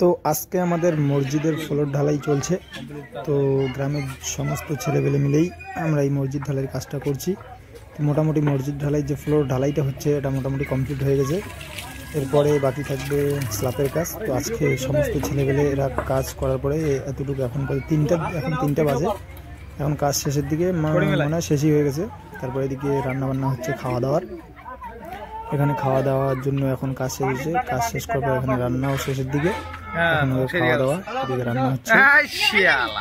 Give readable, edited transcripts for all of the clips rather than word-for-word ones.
তো আজকে আমাদের মসজিদের ফ্লোর ঢালাই চলছে। তো গ্রামের সমস্ত ছেলেপেলে মিলেই আমরা এই মসজিদ ঢালাইয়ের কাজটা করছি। মোটামুটি মসজিদ ঢালাই যে ফ্লোর ঢালাইটা হচ্ছে এটা মোটামুটি কমপ্লিট হয়ে গেছে। এরপরে বাকি থাকবে স্ল্যাবের কাজ। তো আজকে সমস্ত ছেলেপেলে এরা কাজ করার পরে এতটুকু এখন 3টা বাজে, এখন কাজ শেষের দিকে মানে শেষই হয়ে গেছে। তারপরে এদিকে রান্নাবান্না হচ্ছে, খাওয়া দাওয়ার। এখানে খাওয়া দাওয়ার জন্য এখন কাজ শেষ হয়েছে, কাজ শেষ করার পর এখানে রান্নাও শেষের দিকে, খাওয়া দাওয়া এদিকে রান্না হচ্ছে।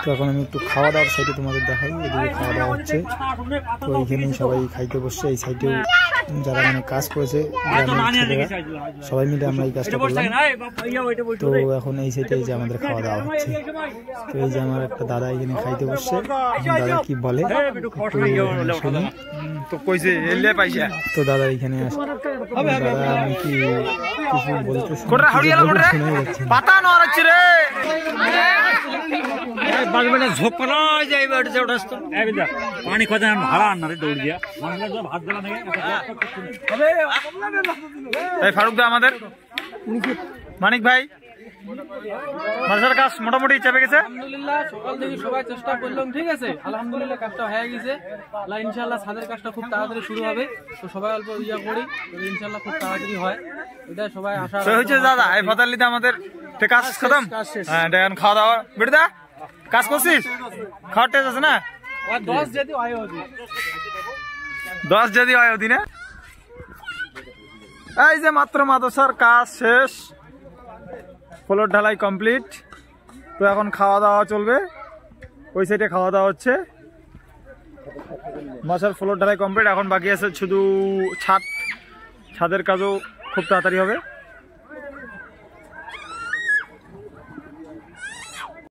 তো এখন আমি একটু খাওয়া দাওয়ার সাইডে তোমাদের দেখাই, এদিকে খাওয়া দাওয়া হচ্ছে। তো এইখানেই সবাই খাইতে বসছে। এই সাইডেও যারা মানে কাজ করেছে গ্রামের ছেলেরা সবাই মিলে আমরা এই কাজটা করলাম। তো এখন এই সাইডে যে আমাদের খাওয়া দাওয়া হচ্ছে। তো এই যে আমার একটা দাদা এখানে খাইতে বসছে, দাদা কি বলে শুনি। তো দাদা এখানে আসে, দাদা আমি কি কিছু বলতেছি শুনে যাচ্ছে। पानी खोजा भाड़ा आना रे दौड़ गया भात दिला ফারুক দা আমাদের মানিক ভাই মাদ্রাসার কাজ মোটামুটি চাপে গেছে। আলহামদুলিল্লাহ সকাল থেকে সবাই চেষ্টা করলাম, ঠিক আছে, আলহামদুলিল্লাহ কাজটা হয়ে গেছে। ইনশাআল্লাহ ছাদের কাজটা খুব তাড়াতাড়ি শুরু হবে। তো সবাই অল্প ইয়া করি, ইনশাআল্লাহ খুব তাড়াতাড়ি হয়, এটা সবাই আশা হয়েছে। দাদা এই ফাতালিতে আমাদের কাজ খতম। হ্যাঁ এখন খাওয়া দাওয়া বেটা কাজ করছিস, খাওয়ার টেস্ট আছে না? 10 যদি হয় 10 যদি হয় ওদিনে। এই যে মাত্র মাদ্রাসার কাজ শেষ, ফ্লোর ঢালাই কমপ্লিট। তো এখন খাওয়া দাওয়া চলবে, ওই সাইডে খাওয়া দাওয়া হচ্ছে। মাদ্রাসার ফ্লোর ঢালাই কমপ্লিট, এখন বাকি আছে শুধু ছাদের কাজও খুব তাড়াতাড়ি হবে।